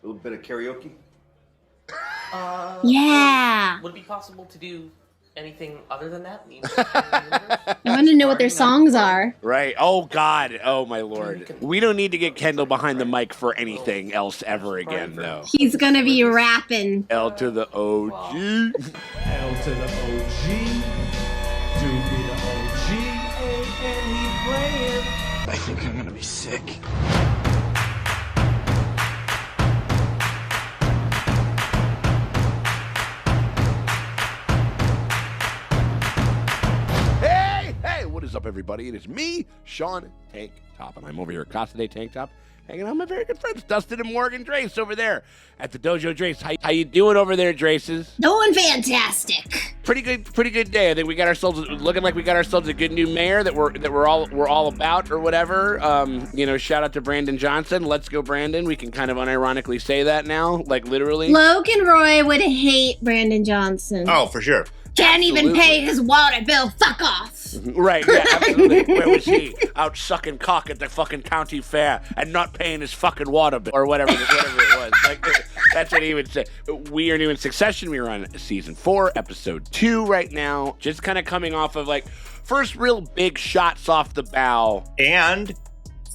A little bit of karaoke? Yeah. Would it be possible to do anything other than that? I want to know what their songs are. Right. Oh, God. Oh, my Lord. We don't need to get Kendall behind the mic for anything else ever again, though. He's going to be rapping. L to the OG. L to the OG. Doobie the OG. And he playing. I think I'm gonna be sick. What is up, everybody? It is me, Sean Tank Top, and I'm over here at Casa de Tank Top, hanging out with my very good friends, Dustin and Morgan Drace over there at the Dojo Drace. How you doing over there, Draces? Doing fantastic. Pretty good day. I think we got ourselves looking like we got ourselves a good new mayor that we're all about or whatever. Shout out to Brandon Johnson. Let's go, Brandon. We can kind of unironically say that now, like literally. Logan Roy would hate Brandon Johnson. Oh, for sure. Can't even pay his water bill. Fuck off. Right, yeah, absolutely. Where was he? Out sucking cock at the fucking county fair and not paying his fucking water bill or whatever it was. Like, that's what he would say. We are new in Succession. We are on season 4, episode 2 right now. Just kind of coming off of like first real big shots off the bow. And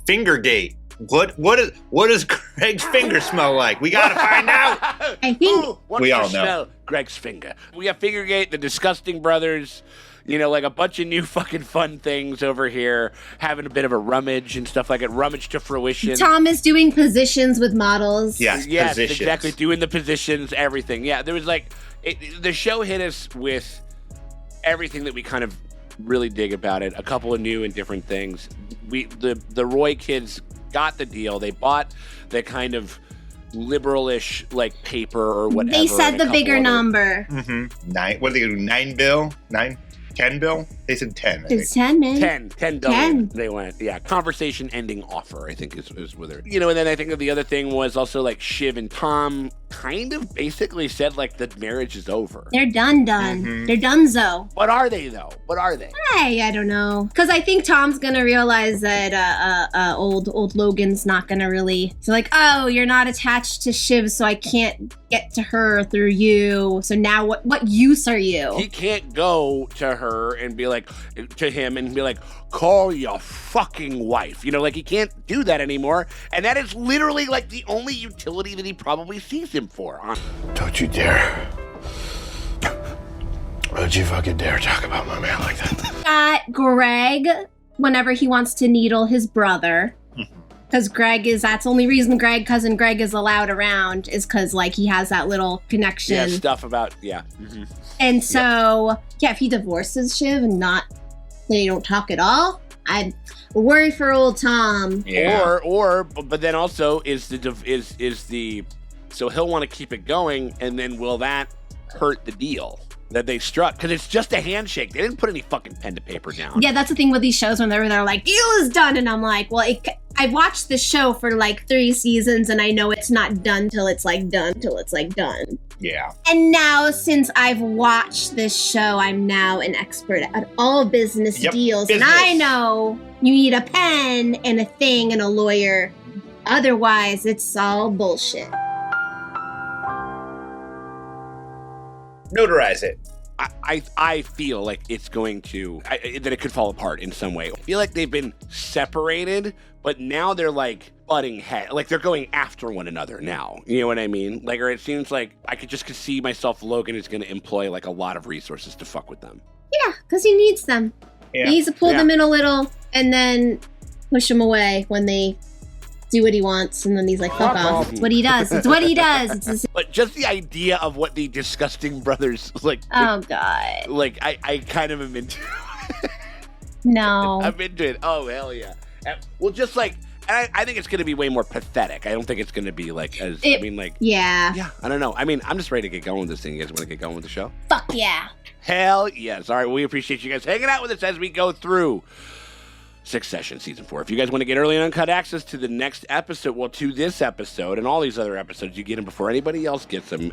Fingergate. What does Greg's finger smell like? We gotta find out. I think we all know. Smell Greg's finger. We have Fingergate, the Disgusting Brothers, like a bunch of new fucking fun things over here, having a bit of a rummage and stuff like that. Rummage to fruition. Tom is doing positions with models. Yes, positions. Exactly. Doing the positions, everything. Yeah, there was the show hit us with everything that we kind of really dig about it. A couple of new and different things. The Roy kids got the deal. They bought the kind of liberal-ish paper or whatever. They said the bigger number. Mm-hmm. 9. What did they do? 9 bill? 10 bill? They said 10. It's 10, man. 10 billion. They went. Yeah. Conversation ending offer, I think is with her. And then I think that the other thing was also Shiv and Tom kind of basically said the marriage is over. They're done. Mm-hmm. They're donezo. What are they though? What are they? I don't know. Because I think Tom's gonna realize that old Logan's not gonna really. So oh, you're not attached to Shiv, so I can't get to her through you. So now what use are you? He can't go to her and be to him and be call your fucking wife. He can't do that anymore. And that is literally the only utility that he probably sees him for. Don't you dare. Don't you fucking dare talk about my man like that. Got Greg whenever he wants to needle his brother. Because that's the only reason cousin Greg is allowed around is because he has that little connection. Yeah, stuff about, yeah. Mm-hmm. And so, if he divorces Shiv and they don't talk at all, I'm worried for old Tom. Yeah. But then also so he'll want to keep it going, and then will that hurt the deal that they struck? Because it's just a handshake. They didn't put any fucking pen to paper down. Yeah, that's the thing with these shows when they're deal is done, and I'm I've watched this show for 3 seasons, and I know it's not done till it's done. Yeah. And now, since I've watched this show, I'm now an expert at all business deals, and I know you need a pen and a thing and a lawyer. Otherwise, it's all bullshit. Notarize it. I feel like it's going to, that it could fall apart in some way. I feel like they've been separated, but now they're butting head. They're going after one another now. You know what I mean? Or it seems like I could see myself, Logan is going to employ a lot of resources to fuck with them. Yeah, because he needs them. Yeah. He needs to pull them in a little and then push them away when they do what he wants, and then he's fuck off. It's what he does. It's what he does. But just the idea of what the Disgusting Brothers oh god. I kind of am into. No. I'm into it. Oh hell yeah. Well, just I think it's going to be way more pathetic. I don't think it's going to be yeah. Yeah, I don't know. I'm just ready to get going with this thing. You guys want to get going with the show? Fuck yeah. Hell yes. All right, we appreciate you guys hanging out with us as we go through Succession Season 4. If you guys want to get early and uncut access to the next episode, well, to this episode and all these other episodes, you get them before anybody else gets them,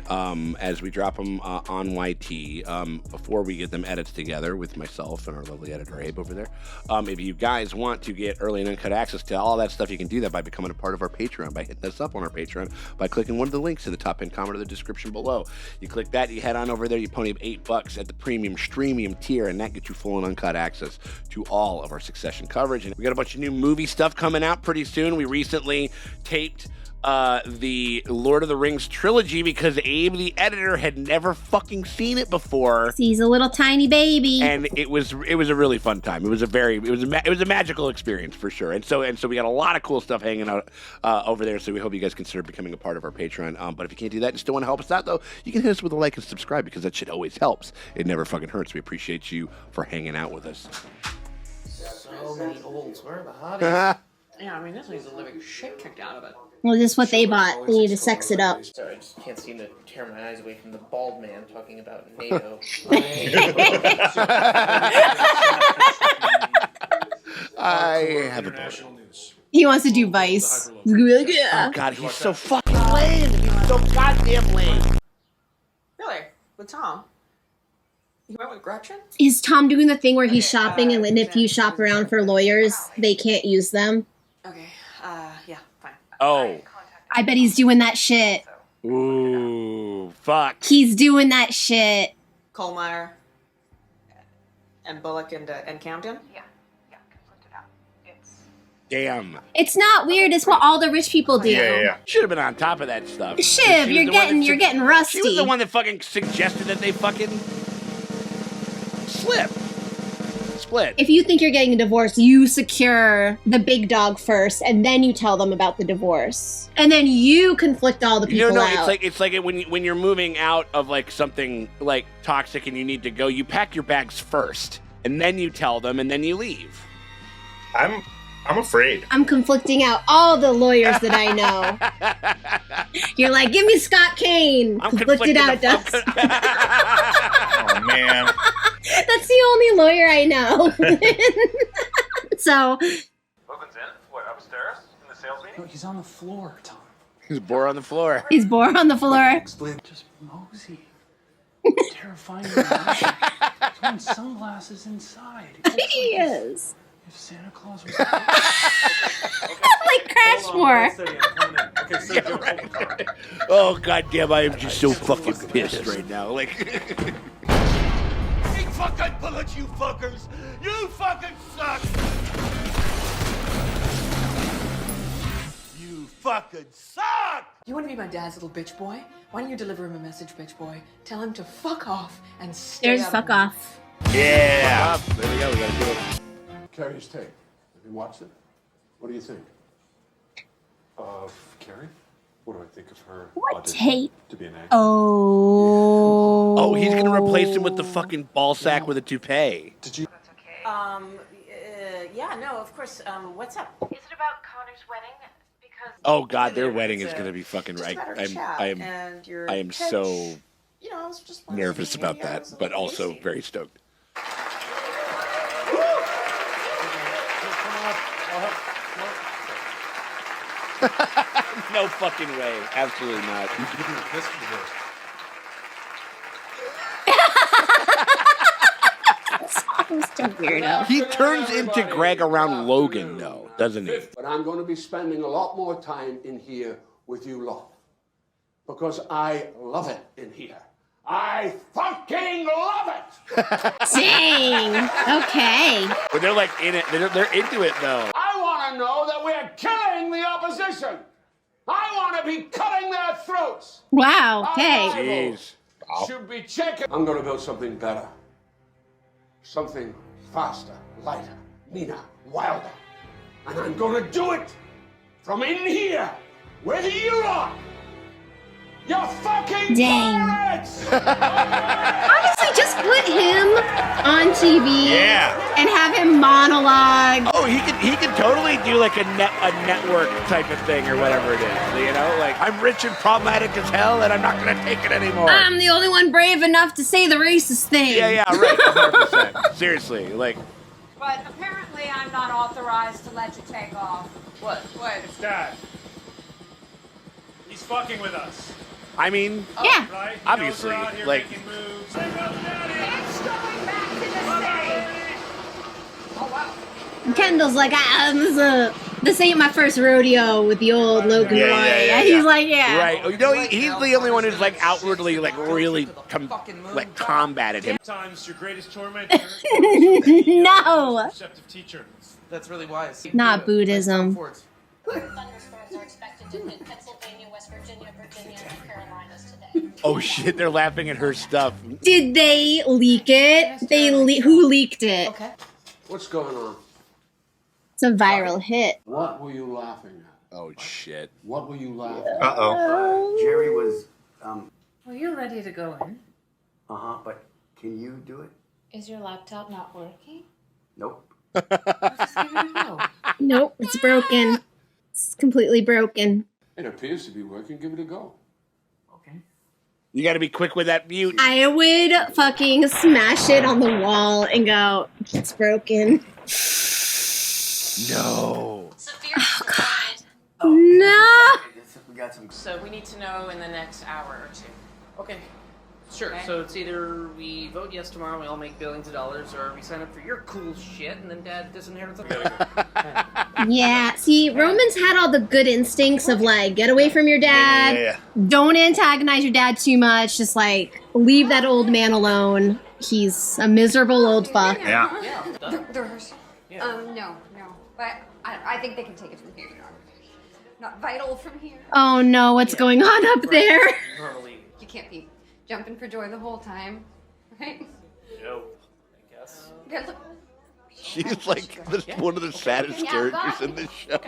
as we drop them on YT, before we get them edits together with myself and our lovely editor, Abe, over there. If you guys want to get early and uncut access to all that stuff, you can do that by becoming a part of our Patreon, by hitting us up on our Patreon, by clicking one of the links in the top pinned comment or the description below. You click that, you head on over there, you pony up $8 at the premium streamium tier, and that gets you full and uncut access to all of our Succession coverage. And we got a bunch of new movie stuff coming out pretty soon. We recently taped the Lord of the Rings trilogy because Abe, the editor, had never fucking seen it before. He's a little tiny baby, and it was a really fun time. It was a magical experience for sure. And so we got a lot of cool stuff hanging out over there. So we hope you guys consider becoming a part of our Patreon. But if you can't do that and still want to help us out, though, you can hit us with a like and subscribe because that shit always helps. It never fucking hurts. We appreciate you for hanging out with us. So many olds. Where are the hotties? Yeah, I mean, this needs a living shit kicked out of it. well, this is what they bought. They need to sex it up. Sorry, I just can't seem to tear my eyes away from the bald man talking about NATO. I have a boner. He wants to do Vice. He's gonna be like, yeah. Oh god, he's so fucking lame. He's so goddamn lame. Really? With Tom? You went with Gretchen? Is Tom doing the thing where he's shopping and if you shop around for lawyers, they can't use them? Okay, yeah, fine. Oh. I bet he's doing that shit. Ooh, fuck. He's doing that shit. Kohlmeyer and Bullock and Camden? Yeah, conflicted out. It's Damn. It's not weird. It's what all the rich people do. Yeah. Should have been on top of that stuff. Shiv, She you're was the one that getting rusty. She was the one that fucking suggested that they fucking split. If you think you're getting a divorce, you secure the big dog first, and then you tell them about the divorce, and then you conflict all the people No, out. it's like when you're moving out of like something like toxic and you need to go, you pack your bags first, and then you tell them, and then you leave. I'm afraid. I'm conflicting out all the lawyers that I know. You're like, give me Scott Kane. I'm Conflicted out, Dust. Oh man. That's the only lawyer I know. So, Logan's in? What, upstairs? In the sales meeting? No, he's on the floor, Tom. He's bore on the floor. he's bored on the floor. Just mosey. Terrifying. He's wearing sunglasses inside. He is. If Santa Claus was Like Crashmore. Okay, so Yeah, right. Oh goddamn! I am just so fucking pissed right now. Like, Big fucking bullets, you fuckers! You fucking suck! You fucking suck! You want to be my dad's little bitch boy? Why don't you deliver him a message, bitch boy? Tell him to fuck off and stay There's out of fuck my- off. Yeah. there we go. We gotta do it. Carrie's tape. Have you watched it? What do you think? Of Carrie? What do I think of her? What audition tape? to be an actor? Oh, he's gonna replace him with the fucking ball sack with a toupee. Did you? Yeah, no, of course. What's up? is it about Connor's wedding? Because Oh god, their wedding is gonna be fucking Just right. a matter of chat, and your I am pitch, so you know, it's just one of those nervous things, about yeah, that, it's a but little also hasty. very stoked. No fucking way. Absolutely not. Just a weirdo. He turns into Greg around Logan, though, doesn't he? But I'm going to be spending a lot more time in here with you lot. Because I love it in here. I fucking love it! Dang. Okay. But they're like in it. They're into it though. I want to know that we're killing the opposition. I want to be cutting their throats. Wow. Okay. Jeez. Should be checking. I'm going to build something better. Something faster, lighter, meaner, wilder. And I'm going to do it from in here, whether you are. You're fucking Dang. pirates! Honestly, just put him on TV Yeah. and have him monologue. Oh, he could totally do like a network type of thing or whatever it is. You know, like I'm rich and problematic as hell, and I'm not gonna take it anymore. I'm the only one brave enough to say the racist thing. Yeah, right, 100%. Seriously, like. but apparently Obviously, I'm not authorized to let you take off. What? It's Dad. He's fucking with us. I mean, Yeah. Right? He Obviously, knows we're out here like- making moves. It's going back to the stage. Oh, wow. Kendall's like, this ain't my first rodeo with the old Logan Yeah, Roy. yeah, yeah, And he's yeah. like, yeah. right? You know, he's the only one who's like outwardly like really combated him. Sometimes your greatest tormentor. No. Receptive teacher. That's really wise. Not Buddhism. Thunderstorms are expected to hit Pennsylvania, West Virginia, Virginia, and Carolinas today. Oh shit, they're laughing at her stuff. Did they leak it? Who leaked it? Okay. What's going on? It's a viral hit. What were you laughing at? Oh shit. What were you laughing at? Uh-oh. Jerry was, Well, you're ready to go in. but can you do it? Is your laptop not working? Nope. Just give it a go. Nope, it's broken. It's completely broken. It appears to be working. Give it a go. Okay. You got to be quick with that mute. I would fucking smash it on the wall and go, it's broken. No. Oh, God. No. We got some. So we need to know in the next hour or two. Okay. Sure. Okay. So it's either we vote yes tomorrow, we all make billions of dollars, or we sign up for your cool shit, and then Dad disinherits us. Yeah, see, Roman's had all the good instincts of like, get away from your dad. Yeah. Don't antagonize your dad too much. Just like, leave that old man alone. He's a miserable old fuck. Yeah. Yeah. The rehearsal? Yeah. No. But I think they can take it from here, Your Honor. Not vital from here. Oh no, what's going on up there? Normally, You can't be jumping for joy the whole time, right? no. I guess. Yeah, look. She's like one of the saddest characters in the show.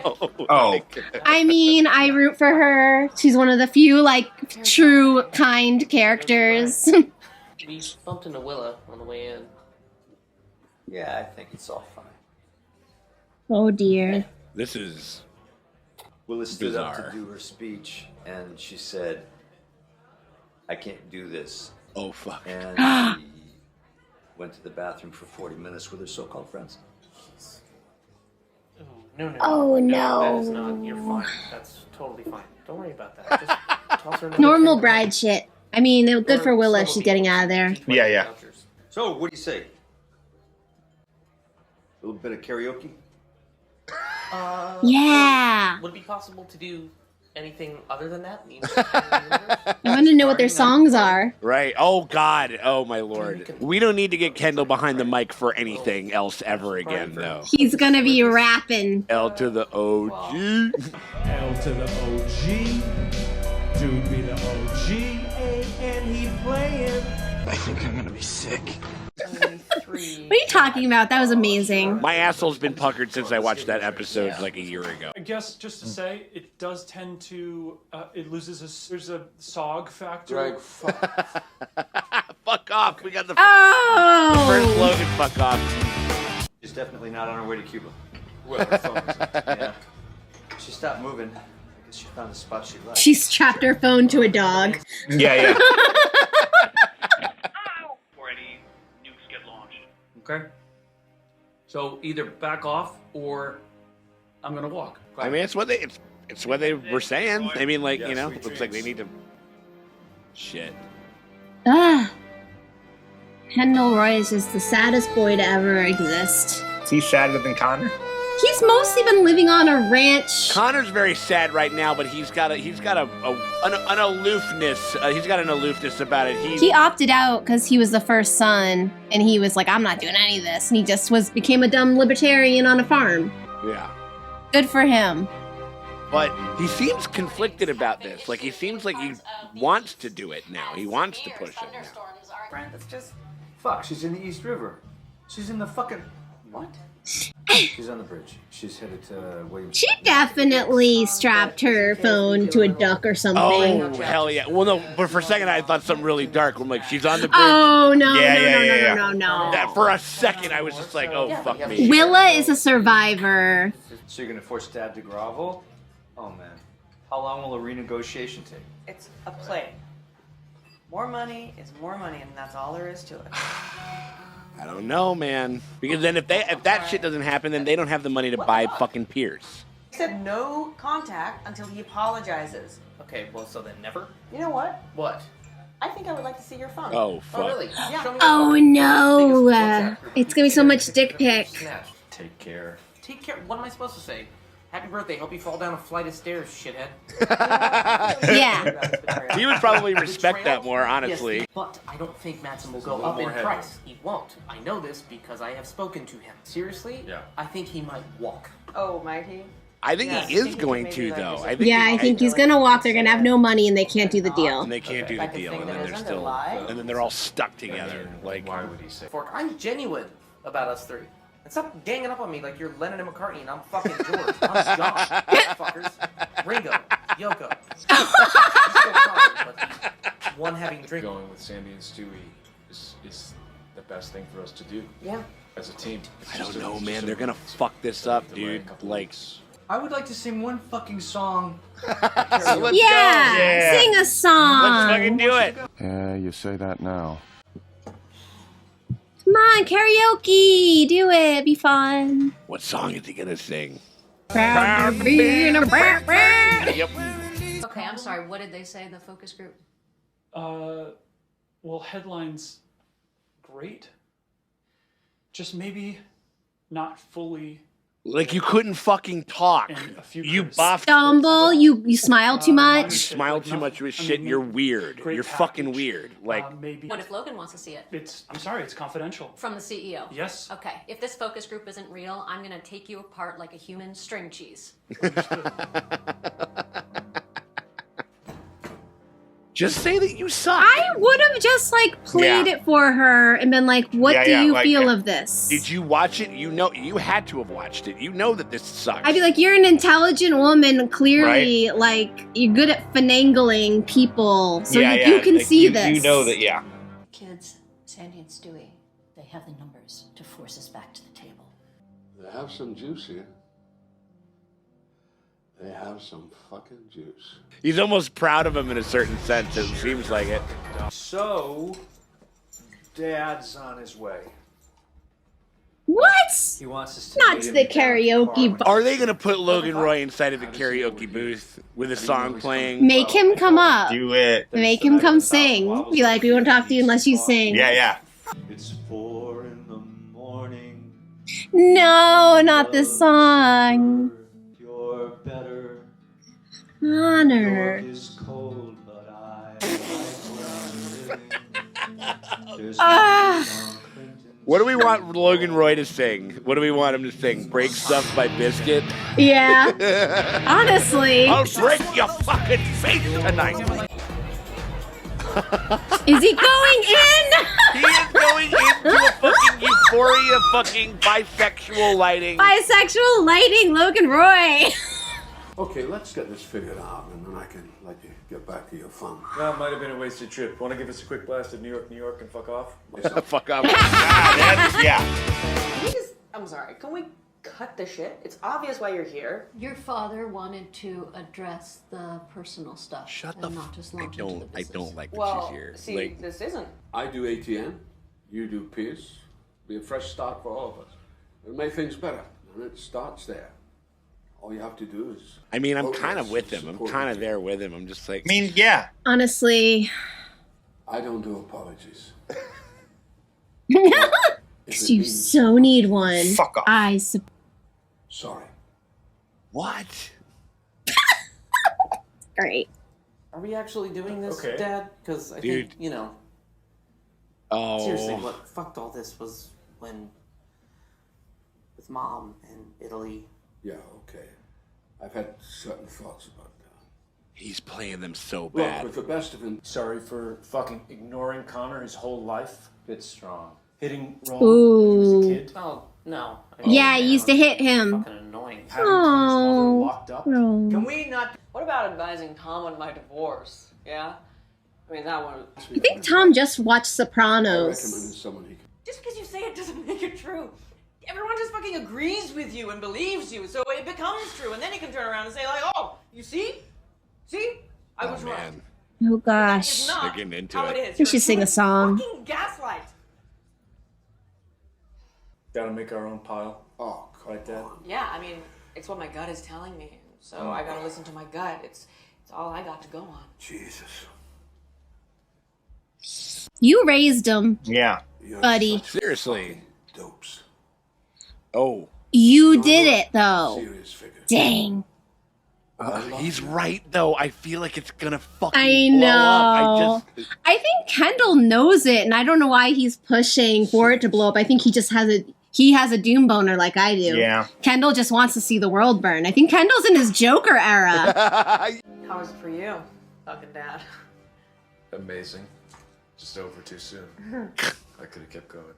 Oh. Like, I mean, I root for her. She's one of the few, like, true, kind characters. We bumped into Willa on the way in. Yeah, I think it's all fine. Oh dear. this is Willa stood up Bizarre. to do her speech, and she said, I can't do this. oh fuck. And she went to the bathroom for 40 minutes with her so-called friends. No. Oh, That is no. not. You're fine. That's totally fine. Don't worry about that. Just toss her another Normal 10 bride shit. I mean, it was good for Willa if she's getting out of there. Yeah, yeah. So, what do you say? A little bit of karaoke? Yeah. Would it be possible to do anything other than that? I want to know what their songs are. Right. Oh God. Oh my Lord. We don't need to get Kendall behind the mic for anything else ever again, though. He's gonna be rapping. L to the OG. L to the OG. Dude be the OG. And he playing. I think I'm gonna be sick. What are you talking about? That was amazing. My asshole's been puckered since I watched that episode like a year ago. I guess just to say, it does tend to, it loses there's a SOG factor. Greg, fuck. Fuck off. We got the first Oh. Logan. Fuck off. She's definitely not on her way to Cuba. Where her phone is at. Yeah. She stopped moving. I guess she found a spot she liked. She strapped her phone to a dog. Yeah, yeah. Before any nukes get launched. Okay. So either back off or I'm gonna walk. I mean, it's what they were saying. I mean, like, you know, looks like they need to. Shit. Ah. Kendall Roy is just the saddest boy to ever exist. Is he sadder than Connor? He's mostly been living on a ranch. Connor's very sad right now, but he's got an aloofness. He's got an aloofness about it. He opted out because he was the first son, and he was like, "I'm not doing any of this," and he just became a dumb libertarian on a farm. Yeah. Good for him. But he seems conflicted about this. Like, he seems like he wants to do it now. He wants to push it now. That's just... Fuck, she's in the East River. She's in the fucking... What? She's on the bridge. She's headed to Williams. She definitely strapped her phone to a duck or something. Oh, hell yeah. Well, no, but for a second I thought something really dark. I'm like, she's on the bridge. Oh, no, Yeah. no. That, for a second, I was just like, oh, fuck me. Willa is a survivor. So you're gonna force Dad to grovel? Oh, man. How long will a renegotiation take? It's a play. More money is more money, and that's all there is to it. I don't know, man. Because then if that shit doesn't happen, then they don't have the money to buy fucking Pierce. He said no contact until he apologizes. Okay, well, so then never? You know what? What? I think I would like to see your phone. Oh, fuck. Oh, really? Yeah. Show me Oh no! It's gonna be so much dick pic. Take care. Take care. What am I supposed to say? Happy birthday. Hope you fall down a flight of stairs, shithead. Yeah. He would probably respect that more, honestly. Yes, but I don't think Madsen will There's a go little up in more heavy. price. He won't. I know this because I have spoken to him. Seriously? Yeah. I think he might walk. Oh, might he? I think Yes. he is going to, though. I think Yeah, I think he's gonna walk. They're gonna have no money and they can't do the deal. And they can't do the deal, and then they're still, and then they're all stuck together. Like, Why would he say? Fork, I'm genuine about us three. And stop ganging up on me like you're Lennon and McCartney and I'm fucking George. I'm John. Fuckers. Ringo. Yoko. He's still Carter, but he's one having drink. Going with Sandy and Stewie is the best thing for us to do. Yeah. As a team. I don't know, man. They're gonna fuck this up, dude. Like, I would like to sing one fucking song. let's Yeah, Yeah. sing a song. Let's fucking do it. Yeah, you say that now. Come on, karaoke. Do it. Be fun. What song is he gonna sing? Proud to be in a brat brat. Yep. Okay, I'm sorry. What did they say in the focus group? Well, headlines, great. Just maybe not fully. Like you couldn't fucking talk. You buffed. Stumble. You smile too You much. smile too much with shit. You're weird. You're fucking weird. Like, Maybe. What if Logan wants to see it? I'm sorry, it's confidential. From the CEO? Yes. Okay, if this focus group isn't real, I'm gonna take you apart like a human string cheese. just say that you suck. I would have just like played Yeah. it for her and been like, "What Yeah, do yeah, you like, feel yeah. of this?" Did you watch it? You know, you had to have watched it. You know that this sucks. I'd be like, "You're an intelligent woman. Clearly, like you're good at finagling people, so you can see this." You know that, yeah. Kids, Sandy and Stewie, they have the numbers to force us back to the table. They have some juice here. They have some fucking juice. He's almost proud of him in a certain sense. It seems like it. So, Dad's on his way. What? He wants us to Not meet to him the down at the karaoke bar. bar. Are they gonna put Logan Roy inside of the karaoke booth with a song playing? Make him come up. Do it. Make him come sing. Be like, "We won't talk to you unless you sing." Yeah, yeah. It's 4 in the morning. No, not this song. You're better. Honor. Is cold, but I like where I'm living. There's Ah. What do we want Logan Roy to sing? What do we want him to sing? Break Stuff by Biscuit? Yeah. Honestly. I'll break your fucking face tonight. Is he going in? He is going into a fucking Euphoria fucking bisexual lighting. Bisexual lighting, Logan Roy. Okay, let's get this figured out, and then I can let you get back to your fun. That might have been a wasted trip. Want to give us a quick blast of New York, New York, and fuck off? Fuck off. Yeah. Can we just, I'm sorry, can we cut the shit? It's obvious why you're here. Your father wanted to address the personal stuff. Shut and the not just I launch into the don't. I business. don't like that Well, she's here. see, Like, this isn't. I do ATN, you do Pierce. Be a fresh start for all of us. It'll make things better, and it starts there. All you have to do is... I mean, I'm focus kind of with and him. I'm support kind of him. there with him. I'm just like, I mean, yeah. Honestly. I don't do apologies. Because you so need one. Fuck off. Sorry. What? Great. Are we actually doing this, Okay. Dad? Because I Dude. think, you know, Oh. seriously, what fucked all this was when, with Mom in Italy. Yeah, okay. I've had certain thoughts about that. He's playing them so Look, bad. with the best of him... Sorry for fucking ignoring Connor his whole life. It's strong. Hitting wrong Ooh. when he was a kid. Oh, no. Yeah, you used to hit him. Fucking annoying. Having Tom's mother Oh. locked up. No. Can we not? What about advising Tom on my divorce? Yeah? I mean, that one. I think Tom just watched I recommend Sopranos. someone he can... Just because you say it doesn't make it true. Everyone just fucking agrees with you and believes you, so it becomes true, and then you can turn around and say, like, "Oh, you see? See? I was right." Man. Oh That gosh. is not They're getting into how it. it is. We You're should sing a song. Fucking gaslight. Gotta make our own pile. Oh, right, Dad? Yeah, I mean, it's what my gut is telling me. So I gotta listen to my gut. It's all I got to go on. Jesus. You raised him. Yeah. Buddy. Seriously. Dopes. Oh. You did it, though. Dang. He's right, though. I feel like it's gonna fucking I blow know. up. I think Kendall knows it, and I don't know why he's pushing for it to blow up. I think he just has a doom boner like I do. Yeah. Kendall just wants to see the world burn. I think Kendall's in his Joker era. How was it for you, fucking dad? Amazing. Just over too soon. I could have kept going.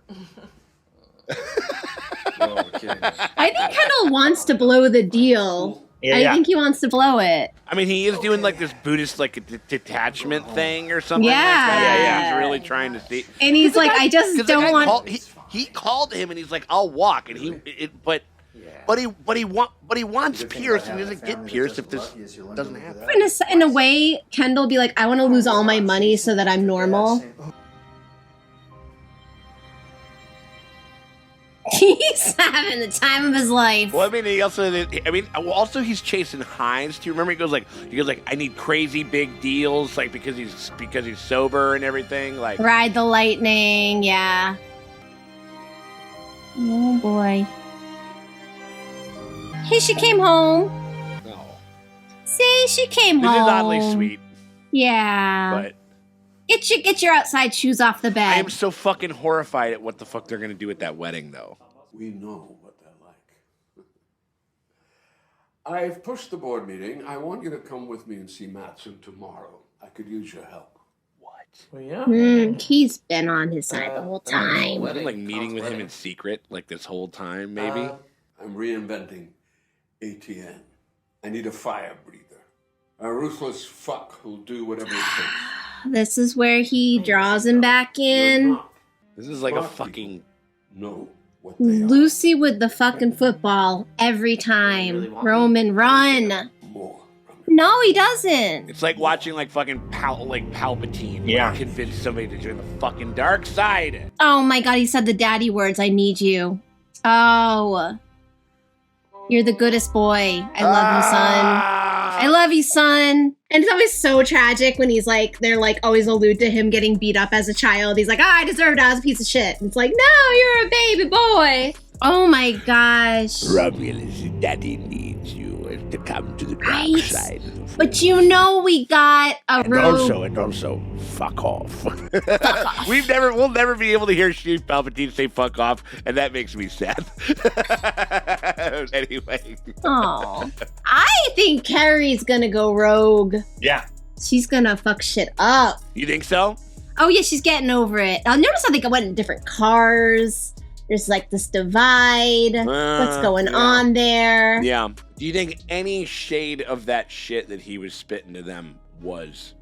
No, we're kidding. I think Kendall wants to blow the deal. I think he wants to blow it. I mean, he is doing like this Buddhist like detachment thing or something. Yeah. Like that. Yeah. He's really trying to see. And he's like, I just don't want. He called him and he's like, I'll walk. And but he wants Pierce and he doesn't get Pierce if this doesn't happen. In a way, Kendall be like, I want to lose all my money so that I'm normal. He's having the time of his life. Well, I mean, also he's chasing highs. Do you remember? He goes like, I need crazy big deals, like because he's sober and everything. Like Ride the lightning, yeah. Oh boy. Hey, she came home. No. See, she came This home. is oddly sweet. Yeah. But Get your outside shoes off the bed. I am so fucking horrified at what the fuck they're gonna do at that wedding, though. We know what they're like. I've pushed the board meeting. I want you to come with me and see Mattson tomorrow. I could use your help. What? Well, yeah. He's been on his side the whole time. I've been like meeting with him in secret, like this whole time, maybe. I'm reinventing ATN. I need a fire breather. A ruthless fuck who'll do whatever it takes. This is where he draws him back in. This is like a fucking Lucy with the fucking football every time. Roman, run. No, he doesn't. It's like watching like fucking Palpatine. Yeah. Convince somebody to join the fucking dark side. Oh my god, he said the daddy words, I need you. Oh. You're the goodest boy. I love you, son. I love you, son. And it's always so tragic when they're like always allude to him getting beat up as a child. He's like, I deserved it, I was a piece of shit. And it's like, no, you're a baby boy. Oh my gosh. Romulus, daddy needs you to come to the dark side. But you know we got a rogue. And also, fuck off. We'll never be able to hear Chief Palpatine say fuck off, and that makes me sad. Anyway. Oh. I think Carrie's gonna go rogue. Yeah. She's gonna fuck shit up. You think so? Oh yeah, she's getting over it. I'll notice how they went in different cars. There's like this divide. What's going on there? Yeah. Do you think any shade of that shit that he was spitting to them was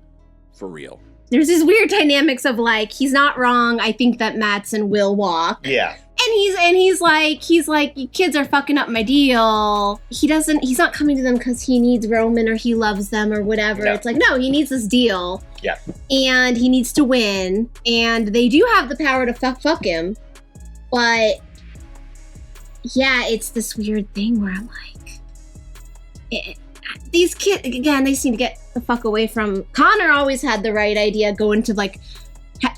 for real? There's these weird dynamics of like, he's not wrong. I think that Mattson will walk. Yeah. And he's like, you kids are fucking up my deal. He's not coming to them because he needs Roman or he loves them or whatever. No. It's like, no, he needs this deal. Yeah. And he needs to win. And they do have the power to fuck him. But yeah, it's this weird thing where I'm like, these kids, again, they just need to get the fuck away from. Connor always had the right idea, going to like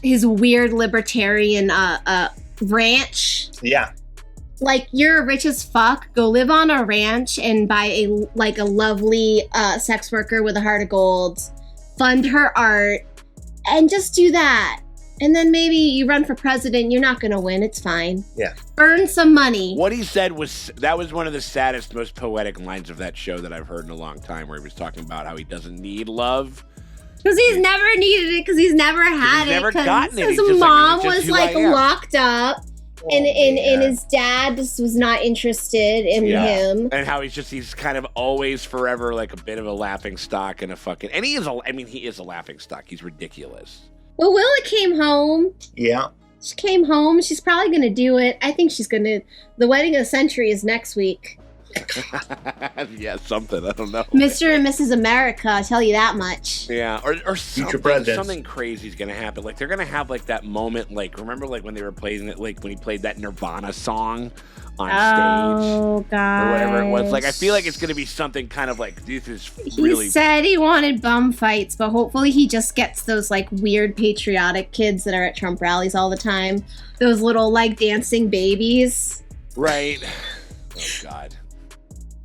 his weird libertarian ranch. Yeah. Like, you're rich as fuck, go live on a ranch and buy a lovely sex worker with a heart of gold, fund her art, and just do that. And then maybe you run for president, you're not gonna win, it's fine. Yeah. Earn some money. What he said was one of the saddest, most poetic lines of that show that I've heard in a long time, where he was talking about how he doesn't need love. Because he's never needed it, because he's never had never it. gotten it. His He's just mom like, it's just was who I am. locked up. And his dad just was not interested in him. And how he's kind of always forever like a bit of a laughing stock and a fucking, and he is a laughing stock. He's ridiculous. Well, Willa came home. Yeah. She came home. She's probably going to do it. I think she's going to. The wedding of the century is next week. Yeah, something. I don't know. Mr. and Mrs. America, I'll tell you that much. Yeah, or Future presidents. something crazy is gonna happen. Like they're gonna have like that moment. Like remember, like when they were playing it, like when he played that Nirvana song on stage, God. or whatever it was. Like I feel like it's gonna be something kind of like this is He really. said he wanted bum fights, but hopefully he just gets those like weird patriotic kids that are at Trump rallies all the time. Those little like dancing babies. Right. Oh God.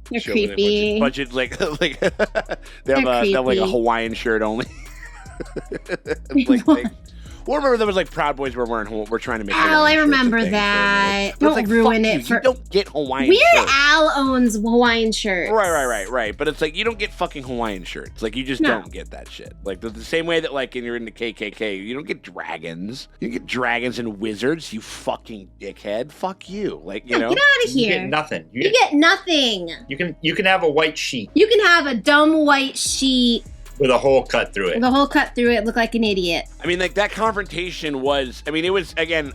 They're Show them creepy. Budget like they have like a creepy. Hawaiian shirt only. Well, remember there was like Proud Boys were wearing. We're trying to make. Al, I Hawaiian shirts a remember thing that. for a minute. But it's Don't like, ruin fuck it you. for. You don't get Hawaiian Weird shirts. Al owns Hawaiian shirts. Right. But it's like you don't get fucking Hawaiian shirts. Like you just No. don't get that shit. Like the same way that like when you're into KKK, you don't get dragons. You get dragons and wizards. You fucking dickhead. Fuck you. Like you know. Get out of You here. get nothing. You get nothing. You can have a white sheet You can have a dumb white sheet with a hole cut through it. with a hole cut through it, look like an idiot. I mean, like that confrontation was. I mean, it was again.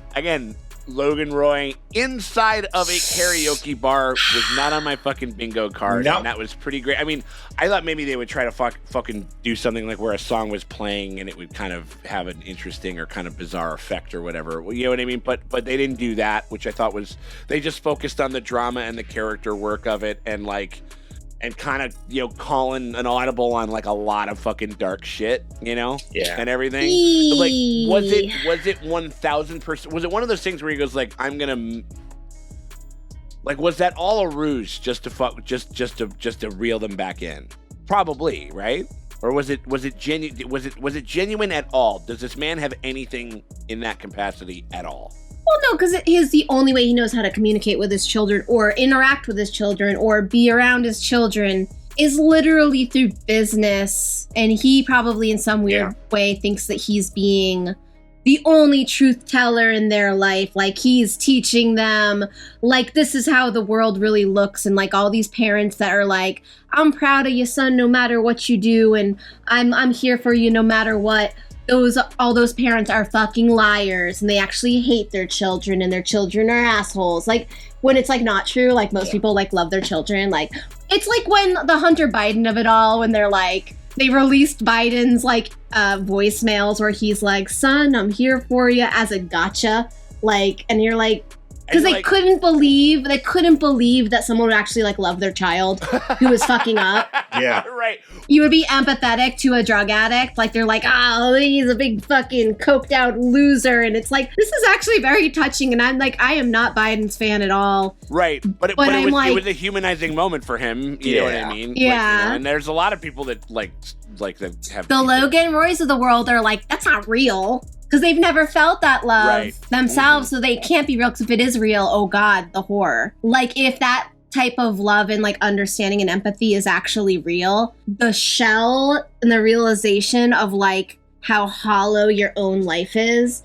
Logan Roy inside of a karaoke bar was not on my fucking bingo card, Nope. and that was pretty great. I mean, I thought maybe they would try to fucking do something like where a song was playing and it would kind of have an interesting or kind of bizarre effect or whatever. Well, you know what I mean? But they didn't do that, which I thought was they just focused on the drama and the character work of it, and like. And kind of, calling an audible on like a lot of fucking dark shit, Yeah. and everything. But, like, was it 1000%? Was it one of those things where he goes like, "I'm gonna," like, was that all a ruse just to reel them back in? Probably, right? Or was it genuine? Was it genuine at all? Does this man have anything in that capacity at all? Well, no, because it is the only way he knows how to communicate with his children or interact with his children or be around his children is literally through business. And he probably in some weird way thinks that he's being the only truth teller in their life. Like he's teaching them, like, this is how the world really looks. And like all these parents that are like, I'm proud of you, son, no matter what you do. And I'm here for you no matter what. All those parents are fucking liars, and they actually hate their children, and their children are assholes. Like when it's like not true, like most people like love their children. Like it's like when the Hunter Biden of it all, when they're like they released Biden's like voicemails where he's like, "Son, I'm here for you" as a gotcha. Like, and you're like. Because they couldn't believe that someone would actually like love their child who was fucking up. Yeah. Right. You would be empathetic to a drug addict. Like they're like, oh, he's a big fucking coked out loser. And it's like, this is actually very touching. And I'm like, I am not Biden's fan at all. Right. But it was a humanizing moment for him. You know what I mean? Yeah. Like, and there's a lot of people that like that have the Logan Roys of the world are like, that's not real. Because they've never felt that love themselves, so they can't be real. Because if it is real, oh God, the horror. Like if that type of love and like understanding and empathy is actually real, the shell and the realization of like how hollow your own life is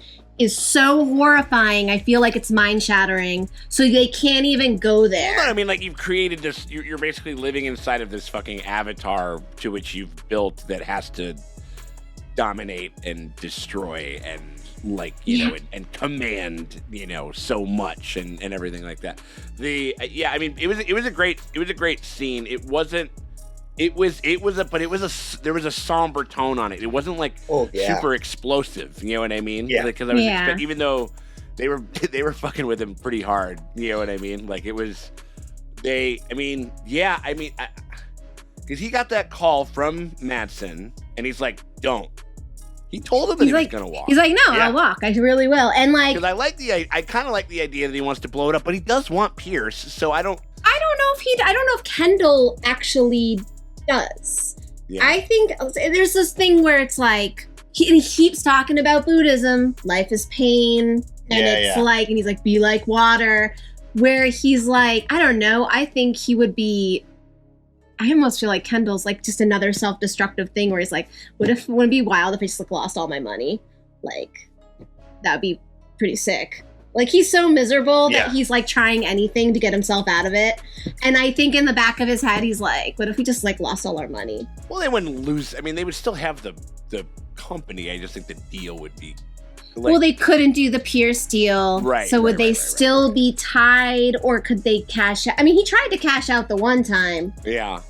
so horrifying. I feel like it's mind shattering. So they can't even go there. Well, no, I mean, like you've created this. You're basically living inside of this fucking avatar to which you've built that has to dominate and destroy and like and command so much and everything like that. I mean it was a great scene. There was a somber tone on it. It wasn't like super explosive, you know what I mean? Because I was even though they were fucking with him pretty hard, you know what I mean? Like it was because he got that call from Madsen and he's like, don't. He told him that he was gonna walk. He's like, no, I'll walk. I really will. And like, because I kind of like the idea that he wants to blow it up, but he does want Pierce. So I don't know if Kendall actually does. Yeah. I think there's this thing where it's like he keeps talking about Buddhism, life is pain, and it's like, and he's like, be like water. Where he's like, I don't know. I think he would be. I almost feel like Kendall's like just another self-destructive thing where he's like, wouldn't it be wild if I just like lost all my money? Like, that'd be pretty sick. Like, he's so miserable that he's like trying anything to get himself out of it. And I think in the back of his head, he's like, what if we just like lost all our money? Well, they wouldn't lose. I mean, they would still have the company. I just think the deal would be Well, they couldn't do the Pierce deal. Right, So would right, they right, still be tied, or could they cash out? I mean, he tried to cash out the one time. Yeah.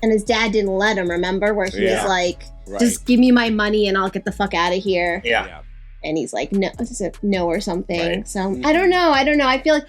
And his dad didn't let him, remember? Where he was like, just give me my money and I'll get the fuck out of here. Yeah. And he's like, no or something. Right. So I don't know. I feel like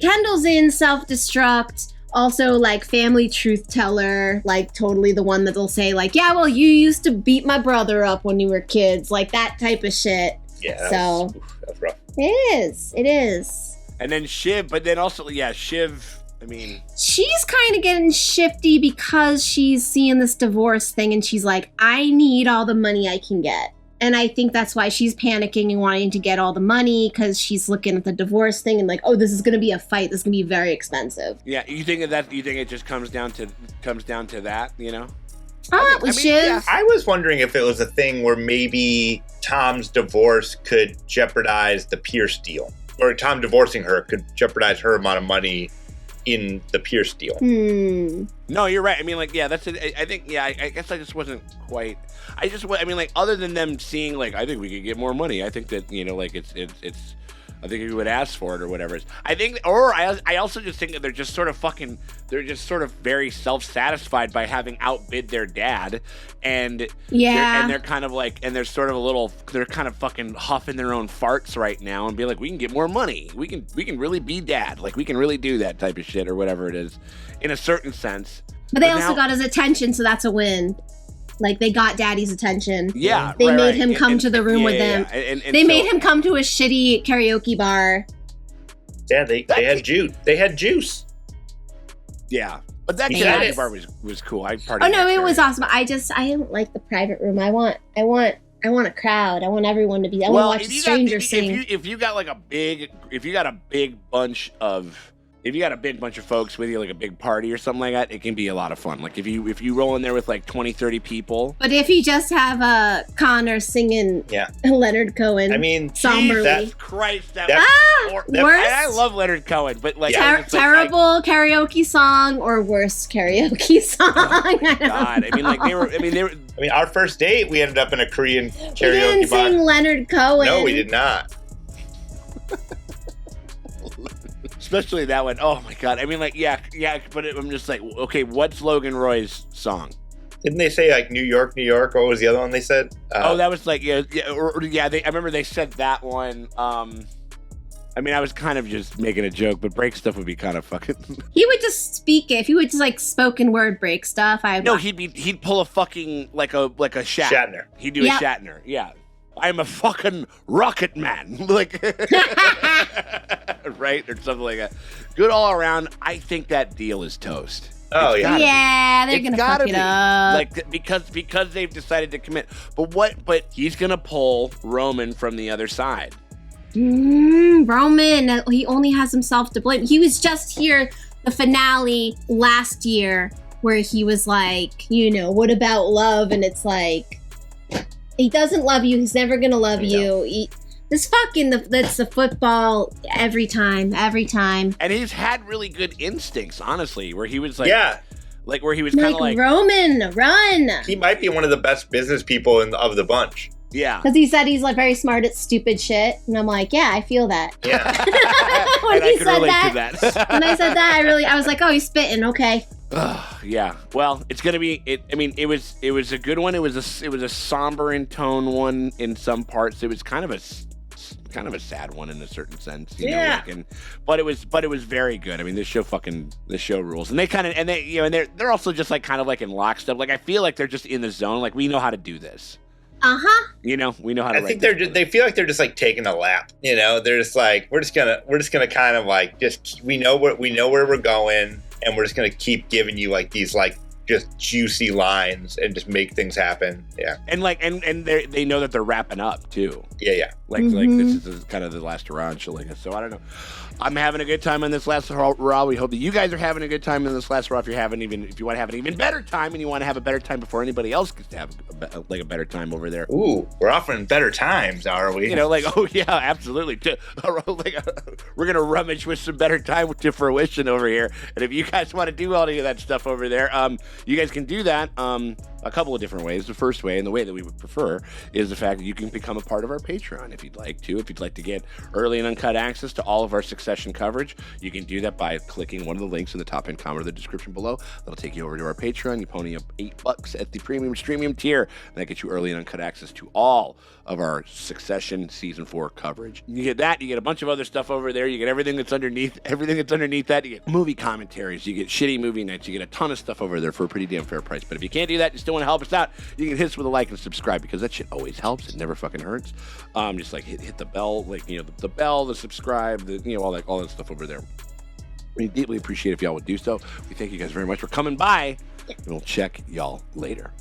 Kendall's in self-destruct. Also, like, family truth teller, like, totally the one that'll say, like, yeah, well, you used to beat my brother up when you were kids, like, that type of shit. Yeah. So That's rough. it is. And then Shiv, but then also, Shiv, I mean... She's kind of getting shifty because she's seeing this divorce thing, and she's like, I need all the money I can get. And I think that's why she's panicking and wanting to get all the money, because she's looking at the divorce thing and like, oh, this is going to be a fight. This is going to be very expensive. Yeah, you think it just comes down to that, you know? Shiv. I was wondering if it was a thing where maybe Tom's divorce could jeopardize the Pierce deal, or Tom divorcing her could jeopardize her amount of money in the Pierce deal. No, you're right. I mean, like, yeah, that's it. I think, yeah, I guess I just wasn't quite. I mean, like, other than them seeing, like, I think we could get more money. I think that, you know, like, it's. I think we would ask for it or whatever. I think, or I also just think that they're just sort of very self-satisfied by having outbid their dad, and they're kind of like, and they're sort of they're kind of fucking huffing their own farts right now and be like, we can get more money, we can really be dad, like we can really do that type of shit or whatever it is, in a certain sense. But they also got his attention, so that's a win. Like, they got daddy's attention. Yeah, they made him come to the room with them. And they made him come to a shitty karaoke bar. Yeah, they had juice. They had juice. Yeah, but that karaoke bar was cool. I partied. Oh no, it was awesome. I didn't like the private room. I want a crowd. I want everyone to be. I want to watch a stranger sing. If you got a big bunch of folks with you, like a big party or something like that, it can be a lot of fun. Like if you roll in there with like 20, 30 people. But if you just have Connor singing Leonard Cohen, I mean, somberly. Jesus Christ, worst. I love Leonard Cohen, but like terrible karaoke song or worst karaoke song. Oh my God, I mean, our first date, we ended up in a Korean karaoke bar. We didn't sing Leonard Cohen. No, we did not. Especially that one. Oh my God. I mean, like, yeah. But I'm just like, okay, what's Logan Roy's song? Didn't they say like New York, New York? What was the other one they said? That was like I remember they said that one. I mean, I was kind of just making a joke, but break stuff would be kind of fucking. He would just speak it. If he would just like spoken word break stuff, he'd pull a fucking like a Shatner. He'd do a Shatner. Yeah. I'm a fucking rocket man. Like, right? Or something like that. Good all around. I think that deal is toast. Oh, yeah. They're going to fuck it up. Like, because they've decided to commit. But he's going to pull Roman from the other side. Roman, he only has himself to blame. He was just here, the finale last year, where he was like, you know, what about love? And it's like, he doesn't love you. He's never gonna love you. That's the football every time. And he's had really good instincts, honestly, where he was like, where he was kind of like Roman, run. He might be one of the best business people of the bunch. Yeah, because he said he's like very smart at stupid shit, and I'm like, yeah, I feel that. Yeah, when he said that, when I said that, I was like, oh, he's spitting. Okay. Yeah. Well, it's gonna be. I mean, it was a good one. It was a somber in tone one in some parts. It was kind of a sad one in a certain sense. You know, but it was very good. I mean, this show rules. And they're also just like kind of like in lockstep. Like I feel like they're just in the zone. Like we know how to do this. You know, we know how to. I think they feel like they're just like taking a lap. You know, they're just like we're just gonna kind of like we know where we're going. And we're just gonna keep giving you like these like just juicy lines and just make things happen. Yeah. And like and they know that they're wrapping up too. Yeah. Like this is kind of the last hurrah, so I don't know. I'm having a good time on this last hurrah. We hope that you guys are having a good time in this last hurrah. If you want to have an even better time and you want to have a better time before anybody else gets to have a better time over there. Ooh, we're offering better times, are we? You know, like, oh yeah, absolutely. We're gonna rummage with some better time to fruition over here. And if you guys want to do all of that stuff over there, you guys can do that. a couple of different ways. The first way, and the way that we would prefer, is the fact that you can become a part of our Patreon if you'd like to. If you'd like to get early and uncut access to all of our Succession coverage, you can do that by clicking one of the links in the top-end comment or the description below. That'll take you over to our Patreon. You pony up $8 at the premium tier, and that gets you early and uncut access to all of our Succession Season 4 coverage. You get that, you get a bunch of other stuff over there, you get everything that's underneath that, you get movie commentaries, you get shitty movie nights, you get a ton of stuff over there for a pretty damn fair price. But if you can't do that, you still want to help us out, you can hit us with a like and subscribe, because that shit always helps. It never fucking hurts. Just like hit the bell, like, you know, the bell, the subscribe, the, you know, all that stuff over there. We deeply appreciate if y'all would do so. We thank you guys very much for coming by, and we'll check y'all later.